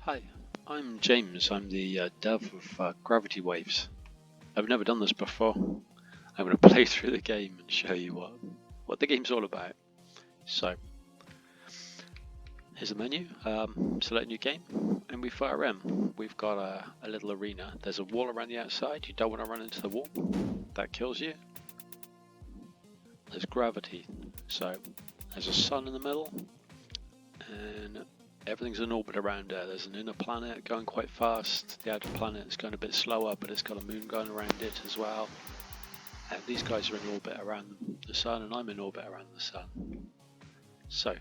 Hi, I'm James. I'm the dev of Gravity Waves. I've never done this before. I'm going to play through the game and show you what the game's all about. So, here's the menu. Select new game, and we fire in. We've got a little arena. There's a wall around the outside. You don't want to run into the wall. That kills you. There's gravity. So, there's a sun in the middle, and everything's in orbit around there. There's an inner planet going quite fast. The outer planet is going a bit slower, but it's got a moon going around it as well. And these guys are in orbit around the sun, and I'm in orbit around the sun. So,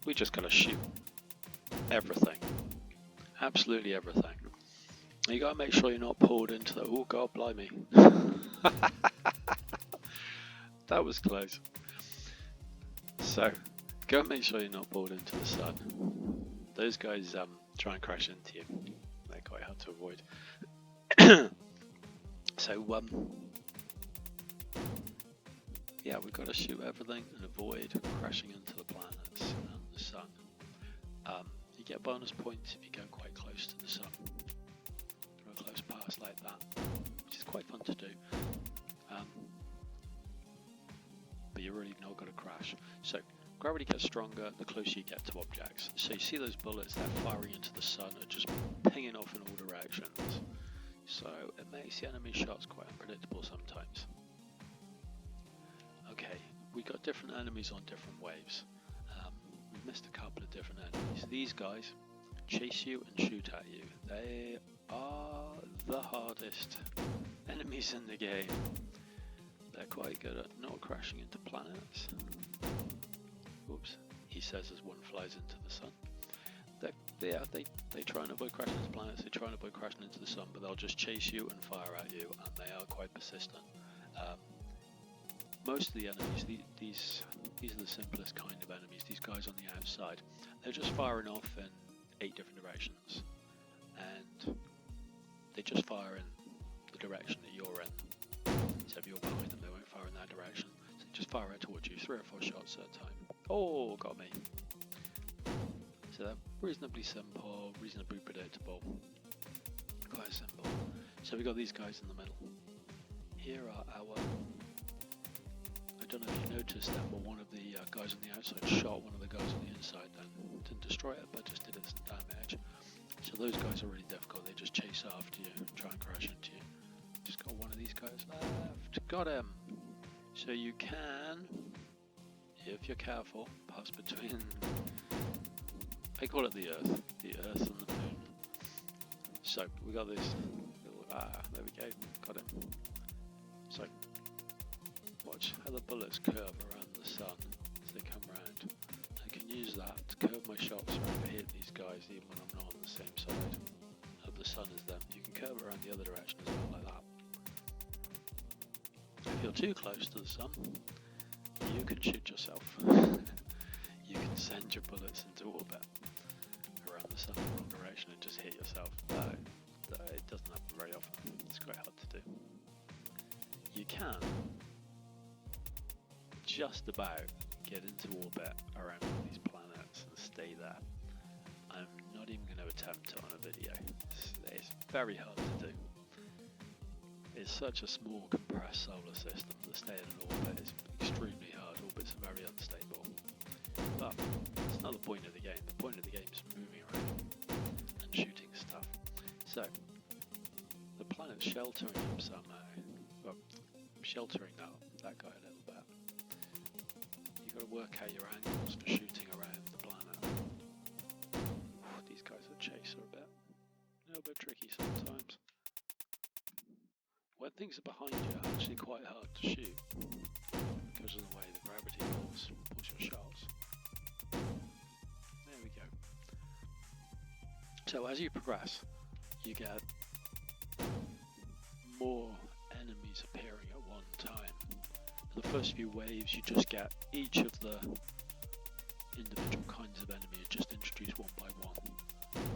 we just gotta shoot everything. Absolutely everything. You gotta make sure you're not pulled into the... Oh god, blimey. That was close. So, go and make sure you're not pulled into the sun. Those guys try and crash into you. They're quite hard to avoid. So yeah, we've got to shoot everything and avoid crashing into the planets and the sun. You get bonus points if you go quite close to the sun, or a close pass like that, which is quite fun to do. But you're really not going to crash. So gravity gets stronger the closer you get to objects. So you see those bullets that are firing into the sun are just pinging off in all directions. So it makes the enemy shots quite unpredictable sometimes. Okay, we got different enemies on different waves. We've missed a couple of different enemies. These guys chase you and shoot at you. They are the hardest enemies in the game. They're quite good at not crashing into planets. Oops, he says as one flies into the sun. They try and avoid crashing into planets, they try and avoid crashing into the sun, but they'll just chase you and fire at you, and they are quite persistent. Most of the enemies, these are the simplest kind of enemies. These guys on the outside, they're just firing off in 8 different directions, and they just fire in the direction that you're in. So if you're behind them, they won't fire in that direction. So they just fire out towards you, 3 or 4 shots at a time. Oh, got me. So they're reasonably simple, reasonably predictable, quite simple. So we got these guys in the middle. Here are our... I don't know if you noticed that, but one of the guys on the outside shot one of the guys on the inside then. Didn't destroy it, but just did instant damage. So those guys are really difficult. They just chase after you and try and crash into you. Just got one of these guys left. Got him! So you can, if you're careful, pass between... I call it the Earth and the Moon. So we got this little, there we go, got him. So watch how the bullets curve around the sun as they come round. I can use that to curve my shots around to hit these guys even when I'm not on the same side of the sun as them. You can curve around the other direction as well, like that. If you're too close to the sun, you can shoot yourself. You can send your bullets into orbit around the sun in the wrong direction and just hit yourself. It doesn't happen very often. It's quite hard to do. You can just about get into orbit around all these planets and stay there. I'm not even going to attempt it on a video. It's very hard to do. It's such a small compressed solar system that staying in orbit is extremely hard. Orbits are very unstable. But it's not the point of the game. The point of the game is moving around and shooting stuff. So the planet's sheltering him somehow. Well, sheltering that guy a little bit. You've got to work out your angles for shooting around the planet. These guys will chase her a little bit tricky sometimes. When things are behind you, it's actually quite hard to shoot because of the way the gravity pulls your shots. There we go. So as you progress, you get more enemies appearing at one time. For the first few waves, you just get each of the individual kinds of enemies just introduced one by one.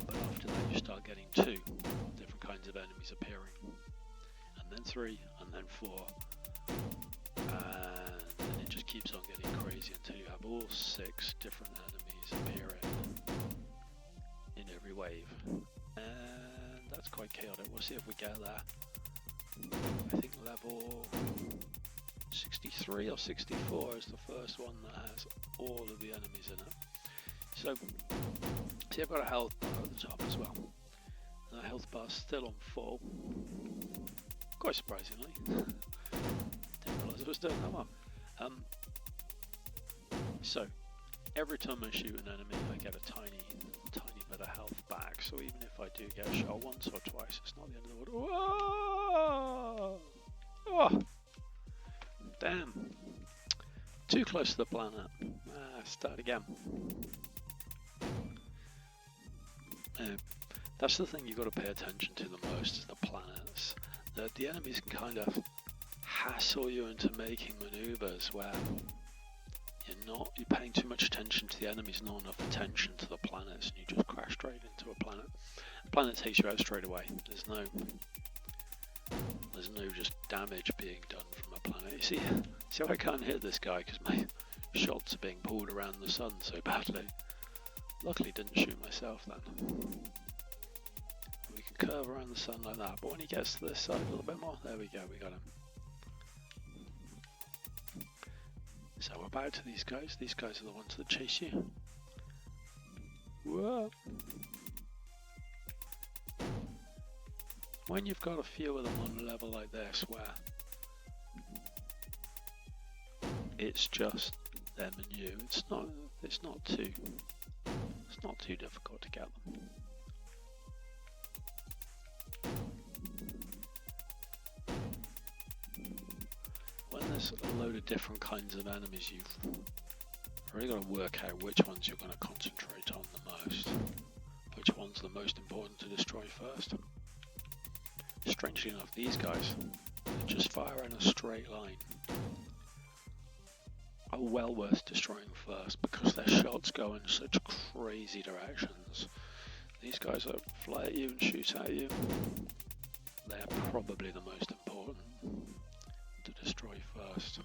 But after that, you start getting 2 different kinds of enemies appearing, and then 3, and then 4, and then it just keeps on getting crazy until you have all 6 different enemies appearing in every wave. quite chaotic. We'll see if we get there. I think level 63 or 64 is the first one that has all of the enemies in it. So, see, I've got a health bar at the top as well. And that health bar's still on full. Quite surprisingly. Didn't realise it was doing that well. So, every time I shoot an enemy, I get a tiny bit of health back. So even if I do get shot once or twice, it's not the end of the world. Whoa! Oh! Damn! Too close to the planet. Start again. That's the thing you've got to pay attention to the most, is the planets. The enemies can kind of hassle you into making maneuvers where you're paying too much attention to the enemies, not enough attention to the planets, and you just crash straight into a planet. The planet takes you out straight away. There's no just damage being done from a planet. You see how I can't hit this guy because my shots are being pulled around the sun so badly. Luckily didn't shoot myself then. We can curve around the sun like that, but when he gets to this side a little bit more, there we go, we got him. So we're back to these guys. These guys are the ones that chase you. Whoa! When you've got a few of them on a level like this, where it's just them and you, it's not too difficult to get them. When there's a load of different kinds of enemies, you've really got to work out which ones you're going to concentrate on the most, which ones are the most important to destroy first. Strangely enough, these guys that just fire in a straight line are well worth destroying first because their shots go in such crazy directions. These guys that fly at you and shoot at you, they're probably the most important to destroy first.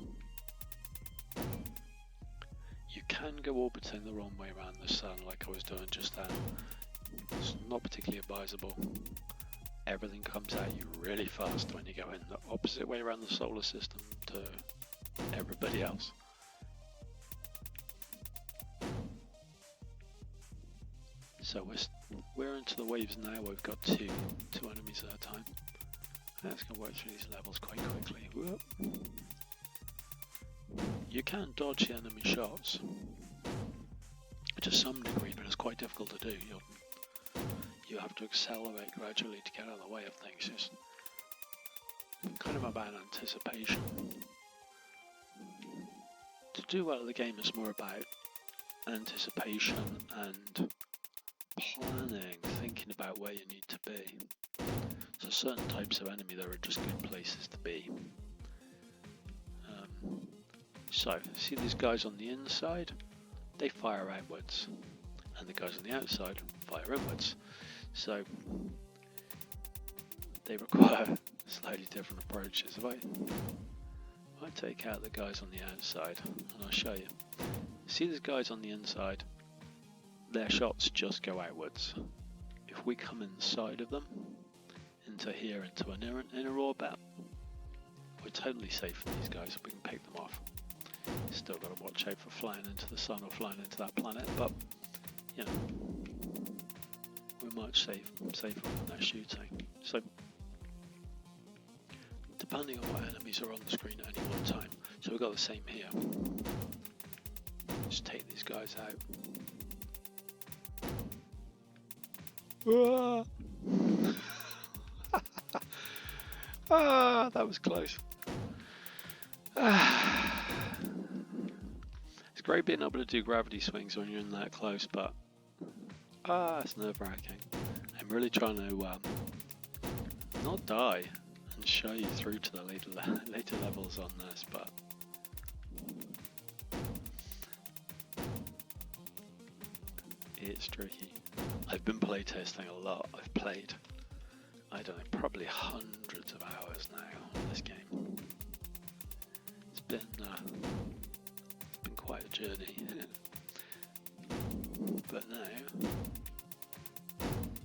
You can go orbiting the wrong way around the sun like I was doing just then. It's not particularly advisable. Everything comes at you really fast when you go in the opposite way around the solar system to everybody else. So we're into the waves now. We've got two enemies at a time. Let's go work through these levels quite quickly. Whoop. You can dodge the enemy shots to some degree, but it's quite difficult to do. You have to accelerate gradually to get out of the way of things. It's kind of about anticipation. To do well at the game, it's more about anticipation and planning, thinking about where you need to be. So certain types of enemy, there are just good places to be. So, see these guys on the inside? They fire outwards. And the guys on the outside fire inwards. So, they require slightly different approaches. If I take out the guys on the outside, and I'll show you. See these guys on the inside? Their shots just go outwards. If we come inside of them, into here, into an inner orbit, we're totally safe from these guys. We can pick them off. Still got to watch out for flying into the sun or flying into that planet, but you know, we're much safer when they're shooting. So, depending on what enemies are on the screen at any one time. So we've got the same here. Just take these guys out. That was close. It's great being able to do gravity swings when you're in that close, but it's nerve-wracking. I'm really trying to not die and show you through to the later levels on this, but it's tricky. I've been playtesting a lot. I've played, I don't know, probably hundreds of hours now on this game. It's been quite a journey. But now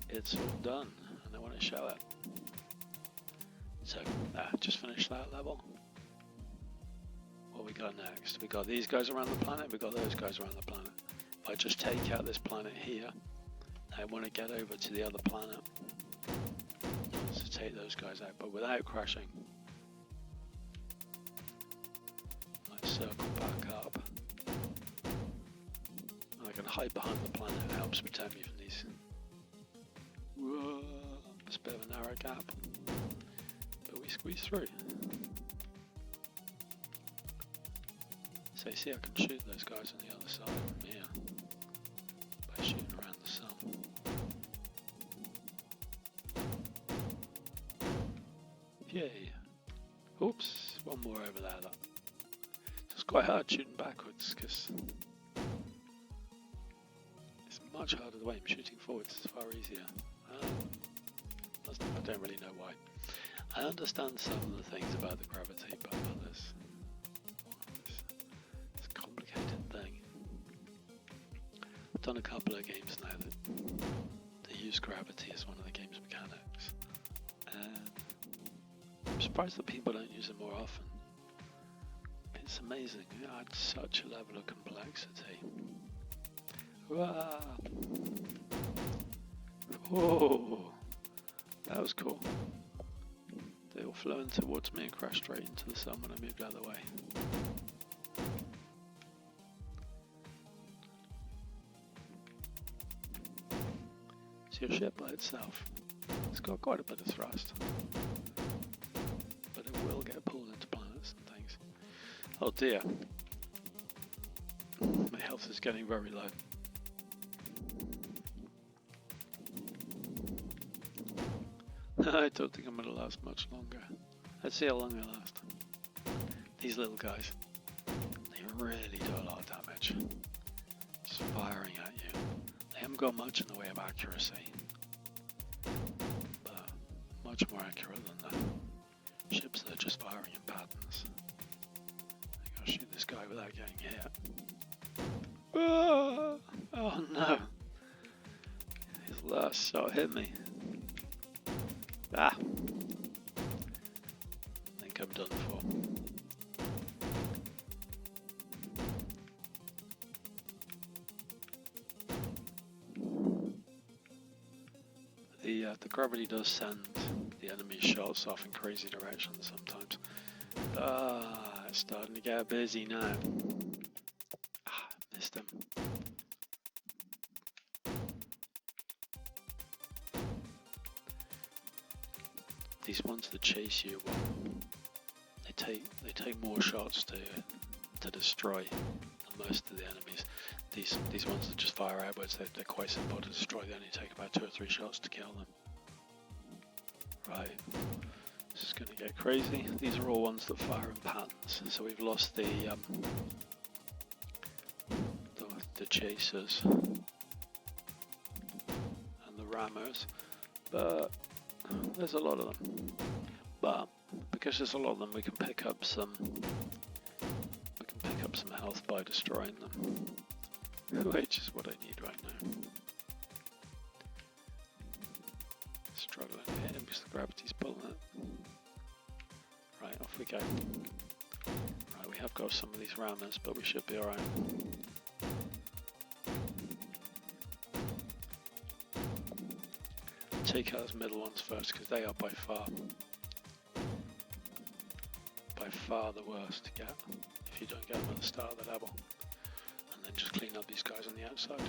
it's all done, and and I want to show it. So just finished that level. What we got next? We got these guys around the planet, we got those guys around the planet. If I just take out this planet here, I want to get over to the other planet. To take those guys out, but without crashing. I circle back up. And I can hide behind the planet, it helps protect me from these. Whoa, it's a bit of a narrow gap. But we squeeze through. So you see I can shoot those guys on the other side from here. By shooting around the sun. Yay. Oops, one more over there. Look. It's quite hard shooting backwards because it's much harder the way I'm shooting forwards. It's far easier. I don't really know why. I understand some of the things about the gravity, but others, it's a complicated thing. I've done a couple of games now that they use gravity as one of the game's mechanics, and I'm surprised that people don't use it more often. It's amazing. It adds such a level of complexity. Wow. Whoa. That was cool. They all flew in towards me and crashed straight into the sun when I moved out of the way. So your ship by itself, it's got quite a bit of thrust. But it will get pulled into planets and things. Oh dear. My health is getting very low. I don't think I'm going to last much longer. Let's see how long I last. These little guys, they really do a lot of damage. Just firing at you. They haven't got much in the way of accuracy. But much more accurate than the ships that are just firing in patterns. I gotta shoot this guy without getting hit. Oh no! His last shot hit me. I think I'm done for. The gravity does send the enemy shots off in crazy directions sometimes. It's starting to get busy now. Missed him. These ones that chase you, well, they take more shots to destroy than most of the enemies. These ones that just fire outwards, they're quite simple to destroy. They only take about 2 or 3 shots to kill them. Right, this is going to get crazy. These are all ones that fire in patterns. So we've lost the chasers and the rammers, but there's a lot of them. But because there's a lot of them, we can pick up some health by destroying them, which is what I need right now. Struggling to hit him because the gravity's pulling it. Right, off we go. Right, we have got some of these rammers, but we should be alright. Take out those middle ones first because they are by far the worst to get if you don't get them at the start of the level. And then just clean up these guys on the outside.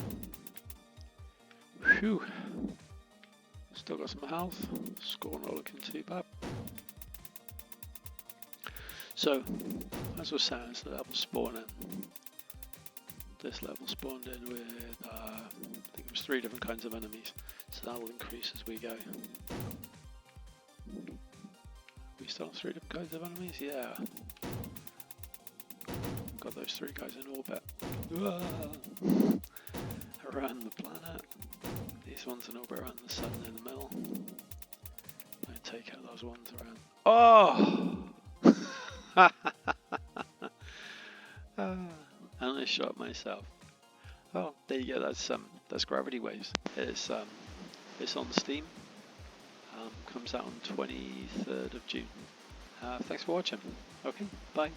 Phew. Still got some health. Score not looking too bad. So, as we're saying, it's the level spawning. This level spawned in with, I think it was 3 different kinds of enemies. So that will increase as we go. We still have 3 different kinds of enemies? Yeah. Got those 3 guys in orbit. Around the planet. These ones in orbit around the sun in the middle. I take out those ones around. Oh! And I shot myself. Oh, there you go. That's Gravity Waves. It's on Steam. Comes out on 23rd of June. Thanks for watching. Okay, bye.